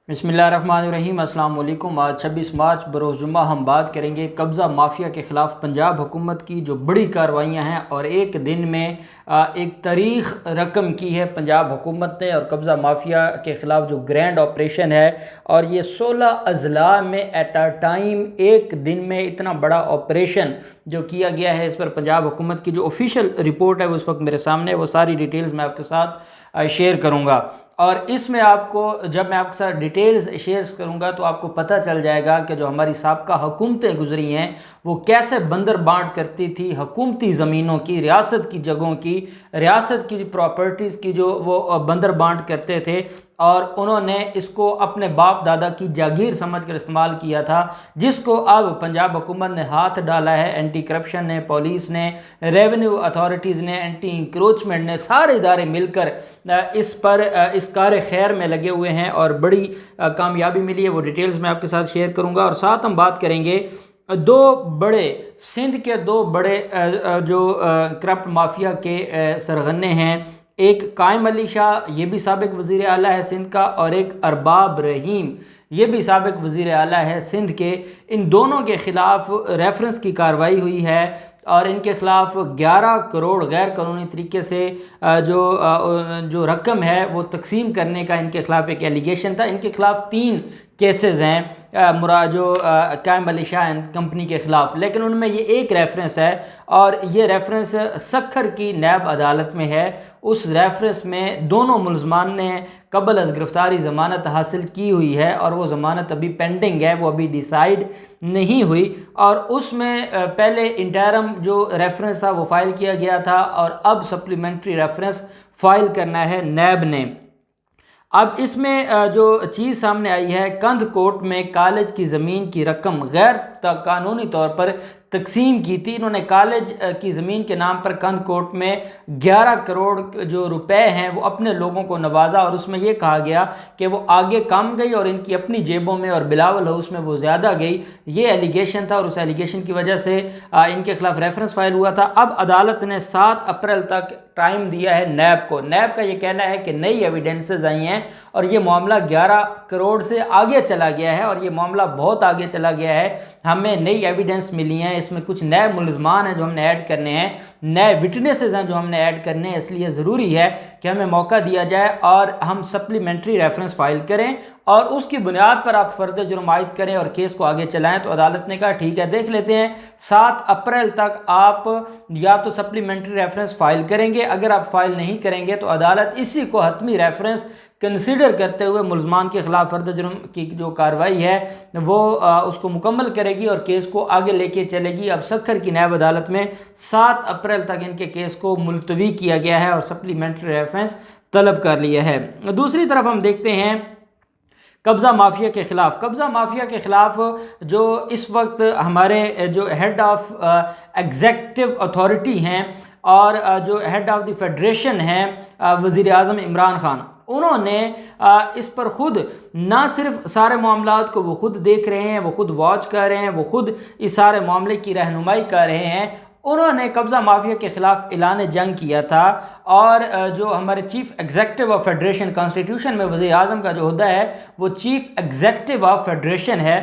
बिस्मिल्लाहिर्रहमानिर्रहीम। अस्सलाम वालेकुम। आज 26 मार्च बरोज़ जुम्मा हम बात करेंगे कब्ज़ा माफिया के ख़िलाफ़ पंजाब हुकूमत की जो बड़ी कार्रवाइयाँ हैं और एक दिन में एक तारीख़ रकम की है पंजाब हुकूमत ने। और कब्ज़ा माफिया के ख़िलाफ़ जो ग्रैंड ऑपरेशन है और ये 16 अज़ला में एट अ टाइम एक दिन में इतना बड़ा ऑपरेशन जो किया गया है, इस पर पंजाब हुकूमत की जो ऑफिशियल रिपोर्ट है वो इस वक्त मेरे सामने है। वो सारी डिटेल्स मैं आपके साथ शेयर करूँगा और इसमें आपको जब मैं आपके साथ डिटेल्स शेयर करूंगा तो आपको पता चल जाएगा कि जो हमारी साबका हुकूमतें गुजरी हैं वो कैसे बंदर बांट करती थी हुकूमती ज़मीनों की, रियासत की जगहों की, रियासत की प्रॉपर्टीज़ की जो वो बंदर बांट करते थे और उन्होंने इसको अपने बाप दादा की जागीर समझकर इस्तेमाल किया था, जिसको अब पंजाब हुकूमत ने हाथ डाला है। एंटी करप्शन ने, पुलिस ने, रेवेन्यू अथॉरिटीज़ ने, एंटी इंक्रोचमेंट ने, सारे इदारे मिलकर इस पर इस कार खैर में लगे हुए हैं और बड़ी कामयाबी मिली है। वो डिटेल्स मैं आपके साथ शेयर करूंगा और साथ हम बात करेंगे दो बड़े सिंध के दो बड़े जो करप्ट माफिया के सरगने हैं। एक कायम अली शाह, ये भी साबिक वज़ीर आला है सिंध का, और एक अरबाब रहीम, ये भी साबिक वज़ीर आला है सिंध के। इन दोनों के ख़िलाफ़ रेफरेंस की कार्रवाई हुई है और इनके ख़िलाफ़ 11 करोड़ गैर कानूनी तरीके से जो रकम है वो तकसीम करने का इनके ख़िलाफ़ एक एलिगेशन था। इनके ख़िलाफ़ 3 केसेस हैं जो कायम अली शाह एंड कंपनी के ख़िलाफ़, लेकिन उनमें ये एक रेफरेंस है और ये रेफरेंस सखर की नैब अदालत में है। उस रेफरेंस में दोनों मुलज़मान ने कबल अज़ गिरफ़्तारी ज़मानत हासिल की हुई है और वो ज़मानत अभी पेंडिंग है, वो अभी डिसाइड नहीं हुई। और उसमें पहले इंटरम जो रेफरेंस था वो फ़ाइल किया गया था और अब सप्लीमेंट्री रेफरेंस फ़ाइल करना है नैब ने। अब इसमें जो चीज़ सामने आई है, कंध कोट में कॉलेज की ज़मीन की रकम गैर कानूनी तौर पर तकसीम की थी। इन्होंने कॉलेज की ज़मीन के नाम पर कंध कोट में 11 करोड़ जो रुपए हैं वो अपने लोगों को नवाजा और उसमें ये कहा गया कि वो आगे कम गई और इनकी अपनी जेबों में और बिलावल हाउस में वो ज़्यादा गई। ये एलिगेशन था और उस एलिगेशन की वजह से इनके खिलाफ रेफरेंस फाइल हुआ था। अब अदालत ने 7 अप्रैल तक टाइम दिया है नैब को। नैब का ये कहना है कि नई एविडेंसेस आई हैं और ये मामला 11 करोड़ से आगे चला गया है और ये मामला बहुत आगे चला गया है। हमें नई एविडेंस मिली हैं, इसमें कुछ नए मुलज़मान हैं जो हमने ऐड करने हैं, नए विटनेसेस हैं जो हमने ऐड करने हैं, इसलिए ज़रूरी है कि हमें मौका दिया जाए और हम सप्लीमेंट्री रेफरेंस फाइल करें और उसकी बुनियाद पर आप फर्द जुर्म आयद करें और केस को आगे चलाएं। तो अदालत ने कहा ठीक है, देख लेते हैं। 7 अप्रैल तक आप या तो सप्लीमेंट्री रेफरेंस फाइल करेंगे, अगर आप फाइल नहीं करेंगे तो अदालत इसी को हतमी रेफरेंस कंसीडर करते हुए मुलज़मान के ख़िलाफ़ फर्द जुर्म की जो कार्रवाई है वो उसको मुकम्मल करेगी और केस को आगे लेके चलेगी। अब सखर की नैब अदालत में 7 अप्रैल तक इनके केस को मुलतवी किया गया है और सप्लीमेंट्री रेफरेंस तलब कर लिया है। दूसरी तरफ हम देखते हैं कब्ज़ा माफिया के ख़िलाफ़। कब्ज़ा माफिया के ख़िलाफ़ जो इस वक्त हमारे जो हेड ऑफ़ एग्जेक्टिव अथॉरिटी हैं और जो हेड ऑफ़ द फेडरेशन हैं वज़ीर आज़म इमरान ख़ान, उन्होंने इस पर खुद ना सिर्फ सारे मामलात को वो खुद देख रहे हैं, वो खुद वॉच कर रहे हैं, वो खुद इस सारे मामले की रहनुमाई कर रहे हैं। उन्होंने कब्ज़ा माफिया के ख़िलाफ़ ऐलान जंग किया था और जो हमारे chief executive of federation, constitution में वज़ीर आज़म का जो होता है वो चीफ़ एग्जेक्टिव ऑफ फेडरेशन है,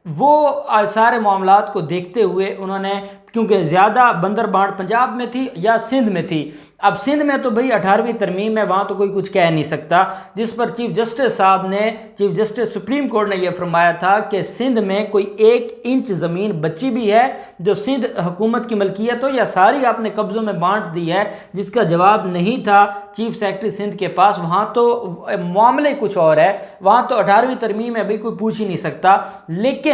वो सारे मामलात को देखते हुए उन्होंने, क्योंकि ज़्यादा बंदर बांट पंजाब में थी या सिंध में थी, अब सिंध में तो भाई 18वीं तरमीम है, वहाँ तो कोई कुछ कह नहीं सकता, जिस पर चीफ जस्टिस साहब ने, चीफ जस्टिस सुप्रीम कोर्ट ने यह फरमाया था कि सिंध में कोई 1 इंच ज़मीन बची भी है जो सिंध हुकूमत की मलकियत हो या सारी आपने कब्ज़ों में बांट दी है, जिसका जवाब नहीं था चीफ सेक्रेटरी सिंध के पास। वहाँ तो मामले कुछ और है, वहाँ तो 18वीं तरमीम है, भाई कोई पूछ ही नहीं सकता। लेकिन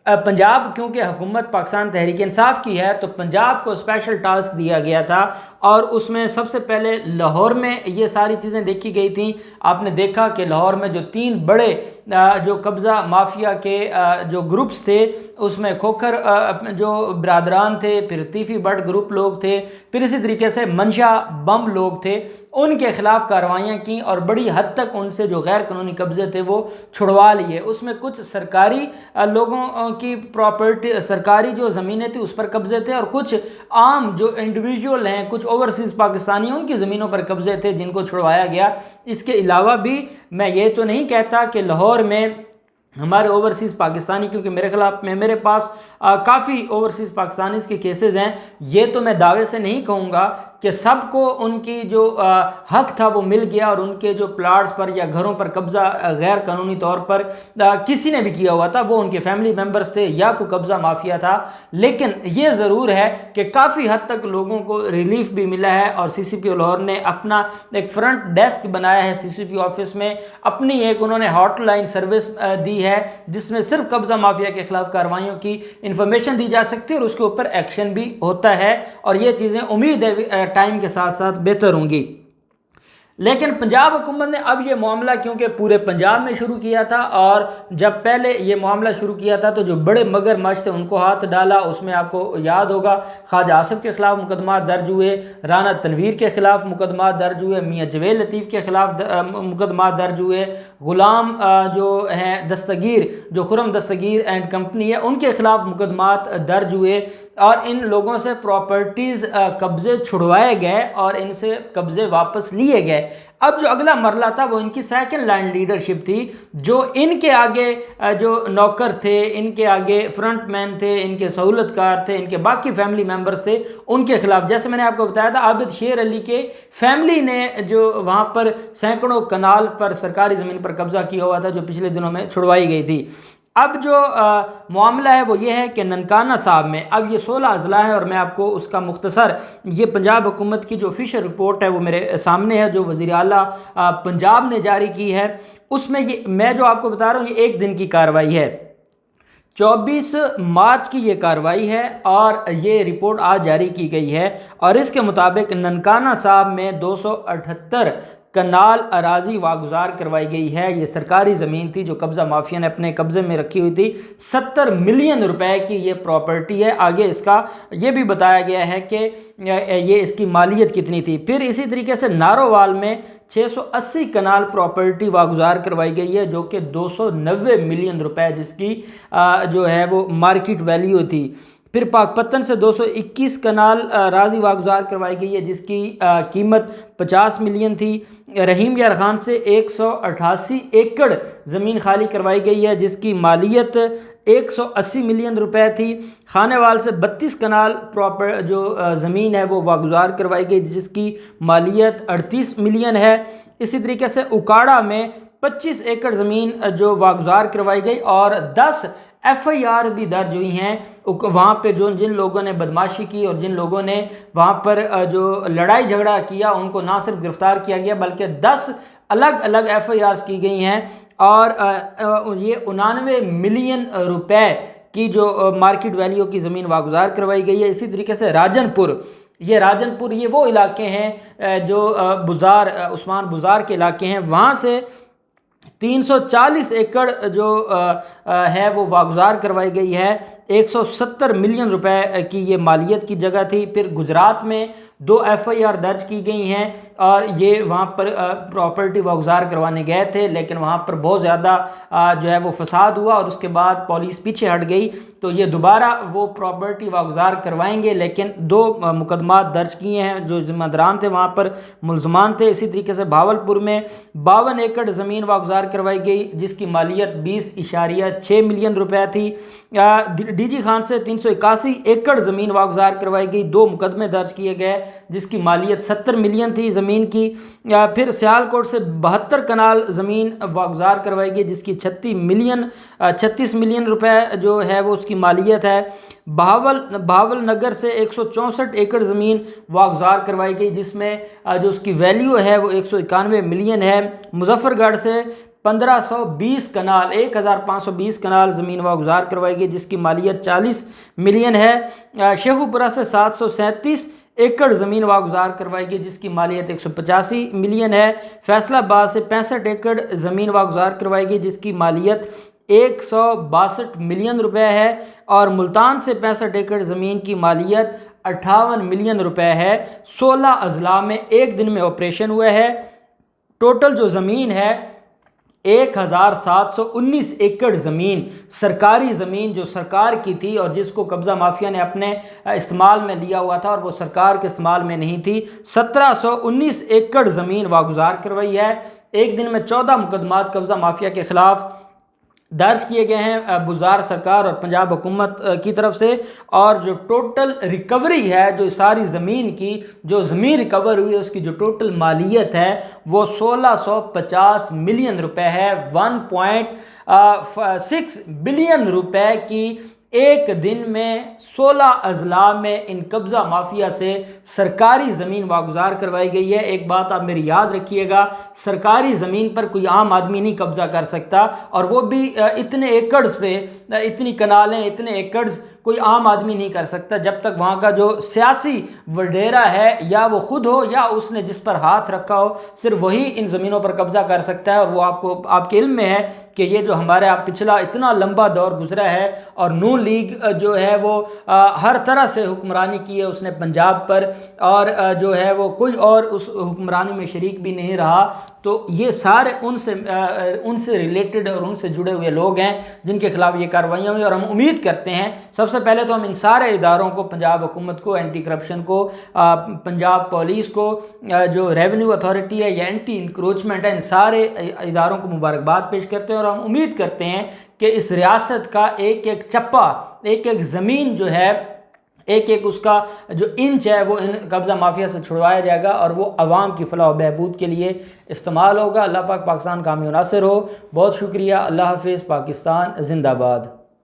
पंजाब क्योंकि हुकूमत पाकिस्तान तहरीक इंसाफ की है तो पंजाब को स्पेशल टास्क दिया गया था और उसमें सबसे पहले लाहौर में ये सारी चीज़ें देखी गई थी। आपने देखा कि लाहौर में जो 3 बड़े जो कब्ज़ा माफिया के जो ग्रुप्स थे उसमें खोखर जो बरादरान थे, फिर तीफी बट ग्रुप लोग थे, फिर इसी तरीके से मंशा बम लोग थे, उनके खिलाफ कार्रवाइयाँ की और बड़ी हद तक उनसे जो गैर कानूनी कब्जे थे वो छुड़वा लिए। उसमें कुछ सरकारी लोगों کی پراپرٹی سرکاری جو زمینیں تھیں اس پر قبضے تھے، اور کچھ عام جو انڈیویجول ہیں، کچھ اوورسیز پاکستانی ہیں، ان کی زمینوں پر قبضے تھے جن کو چھڑوایا گیا۔ اس کے علاوہ بھی میں یہ تو نہیں کہتا کہ لاہور میں ہمارے اوورسیز پاکستانی، کیونکہ میرے پاس کافی اوورسیز پاکستانیز کے کیسز ہیں، یہ تو میں دعوے سے نہیں کہوں گا کہ سب کو ان کی جو حق تھا وہ مل گیا، اور ان کے جو پلاٹس پر یا گھروں پر قبضہ غیر قانونی طور پر کسی نے بھی کیا ہوا تھا، وہ ان کے فیملی ممبرز تھے یا کوئی قبضہ مافیا تھا۔ لیکن یہ ضرور ہے کہ کافی حد تک لوگوں کو ریلیف بھی ملا ہے، اور سی سی پی او لاہور نے اپنا ایک فرنٹ ڈیسک بنایا ہے سی سی پی او آفس میں، اپنی ایک انہوں نے ہاٹ لائن سروس دی ہے جس میں صرف قبضہ مافیا کے خلاف کارروائیوں کی انفارمیشن دی جا سکتی ہے، اور اس کے اوپر ایکشن بھی ہوتا ہے، اور یہ چیزیں امید ہے ٹائم کے ساتھ ساتھ بہتر ہوں گی۔ لیکن پنجاب حکومت نے اب یہ معاملہ کیونکہ پورے پنجاب میں شروع کیا تھا، اور جب پہلے یہ معاملہ شروع کیا تھا تو جو بڑے مگر مچھ تھے ان کو ہاتھ ڈالا، اس میں آپ کو یاد ہوگا خواجہ آصف کے خلاف مقدمات درج ہوئے، رانا تنویر کے خلاف مقدمات درج ہوئے، میاں جویل لطیف کے خلاف مقدمات درج ہوئے، غلام جو ہیں دستگیر، جو خرم دستگیر اینڈ کمپنی ہے، ان کے خلاف مقدمات درج ہوئے، اور ان لوگوں سے پراپرٹیز قبضے چھڑوائے گئے اور ان سے قبضے واپس لیے گئے۔ اب جو اگلا مرحلہ تھا وہ ان کی سیکنڈ لائن لیڈرشپ تھی، جو ان کے آگے جو نوکر تھے، ان کے آگے فرنٹ مین تھے، ان کے سہولت کار تھے، ان کے باقی فیملی ممبرز تھے، ان کے خلاف جیسے میں نے آپ کو بتایا تھا عابد شیر علی کے فیملی نے جو وہاں پر سینکڑوں کنال پر سرکاری زمین پر قبضہ کیا ہوا تھا جو پچھلے دنوں میں چھڑوائی گئی تھی۔ اب جو معاملہ ہے وہ یہ ہے کہ ننکانہ صاحب میں اب یہ 16 اضلاع ہیں، اور میں آپ کو اس کا مختصر یہ پنجاب حکومت کی جو آفیشیل رپورٹ ہے وہ میرے سامنے ہے جو وزیر اعلیٰ پنجاب نے جاری کی ہے۔ اس میں یہ میں جو آپ کو بتا رہا ہوں یہ ایک دن کی کارروائی ہے، 24 مارچ کی یہ کارروائی ہے، اور یہ رپورٹ آج جاری کی گئی ہے، اور اس کے مطابق ننکانہ صاحب میں 278 کنال اراضی واگزار کروائی گئی ہے۔ یہ سرکاری زمین تھی جو قبضہ مافیا نے اپنے قبضے میں رکھی ہوئی تھی، 70 ملین روپے کی یہ پراپرٹی ہے۔ آگے اس کا یہ بھی بتایا گیا ہے کہ یہ اس کی مالیت کتنی تھی۔ پھر اسی طریقے سے نارووال میں 680 کنال پراپرٹی واگزار کروائی گئی ہے جو کہ 290 ملین روپے جس کی جو ہے وہ مارکیٹ ویلیو تھی۔ پھر پاک پتن سے 221 کنال راضی واگزار کروائی گئی ہے جس کی قیمت 50 ملین تھی۔ رحیم یار خان سے 188 ایکڑ زمین خالی کروائی گئی ہے جس کی مالیت 180 ملین روپے تھی۔ خانے وال سے 32 کنال جو زمین ہے وہ واگزار کروائی گئی جس کی مالیت 38 ملین ہے۔ اسی طریقے سے اکاڑا میں 25 ایکڑ زمین جو واگزار کروائی گئی، اور 10 ایف آئی آر بھی درج ہوئی ہیں وہاں پہ جن لوگوں نے بدماشی کی اور جن لوگوں نے وہاں پر جو لڑائی جھگڑا کیا ان کو نہ صرف گرفتار کیا گیا بلکہ 10 الگ الگ ایف آئی آرز کی گئی ہیں، اور یہ 99 ملین روپے کی جو مارکیٹ ویلیو کی زمین واگزار کروائی گئی ہے۔ اسی طریقے سے راجن پور یہ وہ علاقے ہیں جو عثمان بزار کے علاقے ہیں، وہاں سے 340 ایکڑ جو ہے وہ واگزار کروائی گئی ہے، 170 ملین روپے کی یہ مالیت کی جگہ تھی۔ پھر گجرات میں 2 ایف آئی آر درج کی گئی ہیں، اور یہ وہاں پر پراپرٹی واگزار کروانے گئے تھے لیکن وہاں پر بہت زیادہ جو ہے وہ فساد ہوا، اور اس کے بعد پولیس پیچھے ہٹ گئی تو یہ دوبارہ وہ پراپرٹی واگزار کروائیں گے، لیکن 2 مقدمات درج کیے ہیں، جو ذمہ داران تھے وہاں پر ملزمان تھے۔ اسی طریقے سے بھاولپور میں 52 ایکڑ زمین واگزار کروائی گئی جس کی مالیت 20.6 ملین روپے تھی۔ ڈی جی خان سے 381 ایکڑ زمین واگزار کروائی گئی، 2 مقدمے درج کیے گئے جس کی مالیت 70 ملین تھی زمین کی۔ پھر سیالکوٹ سے 72 کنال زمین واگزار کروائی گئی جس کی 36 ملین روپے جو ہے وہ اس کی مالیت ہے۔ بہاول نگر سے 164 ایکڑ زمین واگزار کروائی گئی جس میں جو اس کی ویلیو ہے وہ 191 ملین ہے۔ مظفر گڑھ سے 1520 کنال زمین واگزار کروائی گئی جس کی مالیت 40 ملین ہے۔ شیخو پورہ سے 737 ایکڑ زمین واگزار کروائی گئی جس کی مالیت 185 ملین ہے۔ فیصل آباد سے 65 ایکڑ زمین واگزار کروائی گئی جس کی مالیت 162 ملین روپے ہے، اور ملتان سے 65 ایکڑ زمین کی مالیت 58 ملین روپے ہے۔ 16 اضلاع میں ایک دن میں آپریشن ہوا ہے۔ ٹوٹل جو زمین ہے 1719 एकड़ ज़मीन, सरकारी ज़मीन जो सरकार की थी और जिसको कब्ज़ा माफिया ने अपने इस्तेमाल में लिया हुआ था और वो सरकार के इस्तेमाल में नहीं थी, 1719 एकड़ ज़मीन वागुजार करवाई है। एक दिन में 14 मुकदमात कब्ज़ा माफिया के ख़िलाफ़ दर्ज किए गए हैं बुज़दार सरकार और पंजाब हुकूमत की तरफ से। और जो टोटल रिकवरी है जो सारी ज़मीन की, जो ज़मीन रिकवर हुई है उसकी जो टोटल मालियत है वो 1650 मिलियन रुपए है। 1.6 बिलियन रुपए की एक दिन में 16 अजला में इन कब्ज़ा माफिया से सरकारी ज़मीन वागुजार करवाई गई है। एक बात आप मेरी याद रखिएगा, सरकारी ज़मीन पर कोई आम आदमी नहीं कब्ज़ा कर सकता, और वो भी इतने एकड़्स पे, इतनी कनालें, इतने एकड़्स कोई आम आदमी नहीं कर सकता जब तक वहाँ का जो सियासी वडेरा है या वो खुद हो या उसने जिस पर हाथ रखा हो, सिर्फ वही इन ज़मीनों पर कब्ज़ा कर सकता है। और वो आपके इल्म में है कि ये जो हमारे पिछला इतना लंबा दौर गुजरा है और नून लीग जो है वो हर तरह से हुक्मरानी की है उसने पंजाब पर, और जो है वो कोई और उस हुक्मरानी में शरीक भी नहीं रहा। तो ये सारे उनसे रिलेटेड और उनसे जुड़े हुए लोग हैं जिनके खिलाफ ये कार्रवाइयाँ हुई। और हम उम्मीद करते हैं सबसे पहले तो हम इन सारे इदारों को, पंजाब हुकूमत को, एंटी करप्शन को, पंजाब पुलिस को, जो रेवेन्यू अथॉरिटी है या एंटी इंक्रोचमेंट है, इन सारे इदारों को मुबारकबाद पेश करते हैं। और हम उम्मीद करते हैं कि इस रियासत का एक एक चप्पा, एक एक ज़मीन जो है, एक एक उसका जो इंच है वो इन कब्ज़ा माफिया से छुड़वाया जाएगा और वो अवाम की फलाह व बहबूद के लिए इस्तेमाल होगा। अल्लाह पाक पाकिस्तान कामयाब नासिर हो। बहुत शुक्रिया। अल्लाह हाफिज़। पाकिस्तान जिंदाबाद।